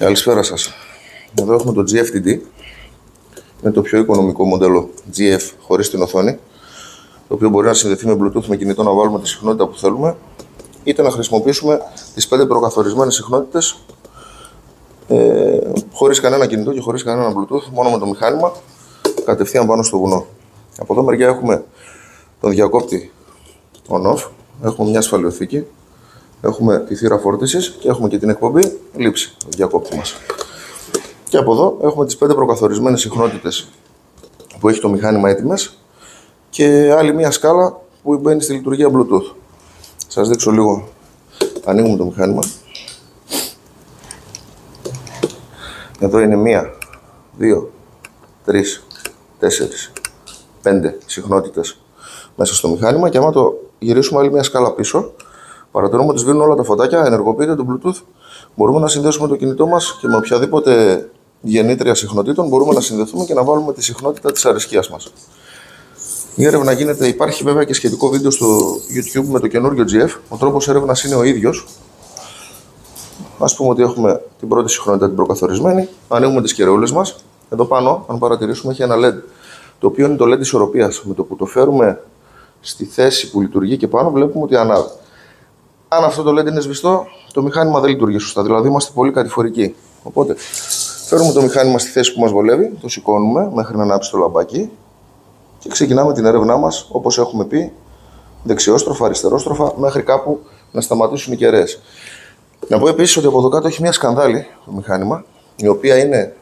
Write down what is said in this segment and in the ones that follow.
Καλησπέρα σας. Εδώ έχουμε το GFTD. Είναι το πιο οικονομικό μοντέλο GF χωρίς την οθόνη, το οποίο μπορεί να συνδεθεί με Bluetooth με κινητό να βάλουμε τη συχνότητα που θέλουμε, είτε να χρησιμοποιήσουμε τις 5 προκαθορισμένες συχνότητες χωρίς κανένα κινητό και χωρίς κανένα Bluetooth, μόνο με το μηχάνημα, κατευθείαν πάνω στο βουνό. Από εδώ μεριά έχουμε τον διακόπτη on-off, έχουμε μια ασφαλειοθήκη, έχουμε τη θύρα φόρτισης και έχουμε και την εκπομπή λήψη, το διακόπτη μας. Και από εδώ έχουμε τις 5 προκαθορισμένες συχνότητες που έχει το μηχάνημα έτοιμες και άλλη μια σκάλα που μπαίνει στη λειτουργία Bluetooth. Σας δείξω λίγο. Ανοίγουμε το μηχάνημα. Εδώ είναι 1, 2, 3, 4, 5 συχνότητες μέσα στο μηχάνημα και άμα το γυρίσουμε άλλη μια σκάλα πίσω, παρατηρούμε ότι σβήνουν όλα τα φωτάκια, ενεργοποιείται το Bluetooth. Μπορούμε να συνδέσουμε το κινητό μας και με οποιαδήποτε γεννήτρια συχνοτήτων μπορούμε να συνδεθούμε και να βάλουμε τη συχνότητα της αρεσκίας μας. Η έρευνα γίνεται, υπάρχει βέβαια και σχετικό βίντεο στο YouTube με το καινούριο GF. Ο τρόπος έρευνας είναι ο ίδιος. Ας πούμε ότι έχουμε την πρώτη συχνότητα την προκαθορισμένη, ανοίγουμε τις κεραιούλες μας. Εδώ πάνω, αν παρατηρήσουμε, έχει ένα LED, το οποίο είναι το LED ισορροπίας. Με το που το φέρουμε στη θέση που λειτουργεί και πάνω, βλέπουμε ότι ανάβει. Αν αυτό το LED είναι σβηστό, το μηχάνημα δεν λειτουργεί σωστά, δηλαδή είμαστε πολύ κατηφορικοί. Οπότε, φέρουμε το μηχάνημα στη θέση που μας βολεύει, το σηκώνουμε μέχρι να ανάψει το λαμπάκι και ξεκινάμε την έρευνά μας, όπως έχουμε πει, δεξιόστροφα, αριστερόστροφα, μέχρι κάπου να σταματήσουν οι κεραίες. Να πω επίσης ότι από εδώ κάτω έχει μια σκανδάλη το μηχάνημα, η οποία είναι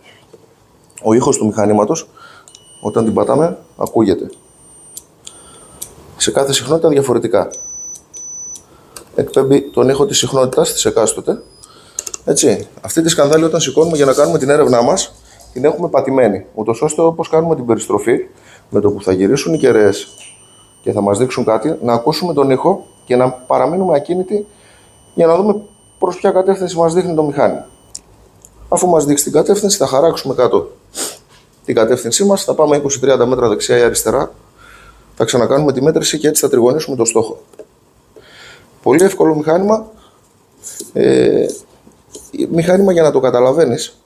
ο ήχος του μηχανήματος. Όταν την πατάμε, ακούγεται. Σε κάθε συχνότητα διαφορετικά. Εκπέμπει τον ήχο της συχνότητας της εκάστοτε. Έτσι. Αυτή τη σκανδάλη όταν σηκώνουμε για να κάνουμε την έρευνά μας, την έχουμε πατημένη. Ούτως ώστε όπως κάνουμε την περιστροφή, με το που θα γυρίσουν οι κεραίες και θα μας δείξουν κάτι, να ακούσουμε τον ήχο και να παραμείνουμε ακίνητοι για να δούμε προς ποια κατεύθυνση μας δείχνει το μηχάνημα. Αφού μας δείξει την κατεύθυνση, θα χαράξουμε κάτω την κατεύθυνσή μας, θα πάμε 20-30 μέτρα δεξιά ή αριστερά, θα ξανακάνουμε τη μέτρηση και έτσι θα τριγωνίσουμε το στόχο. Πολύ εύκολο μηχάνημα. Μηχάνημα για να το καταλαβαίνεις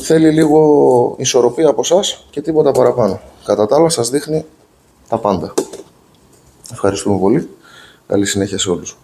θέλει λίγο ισορροπία από εσάς και τίποτα παραπάνω. Κατά τα άλλα σας δείχνει τα πάντα. Ευχαριστούμε πολύ. Καλή συνέχεια σε όλους.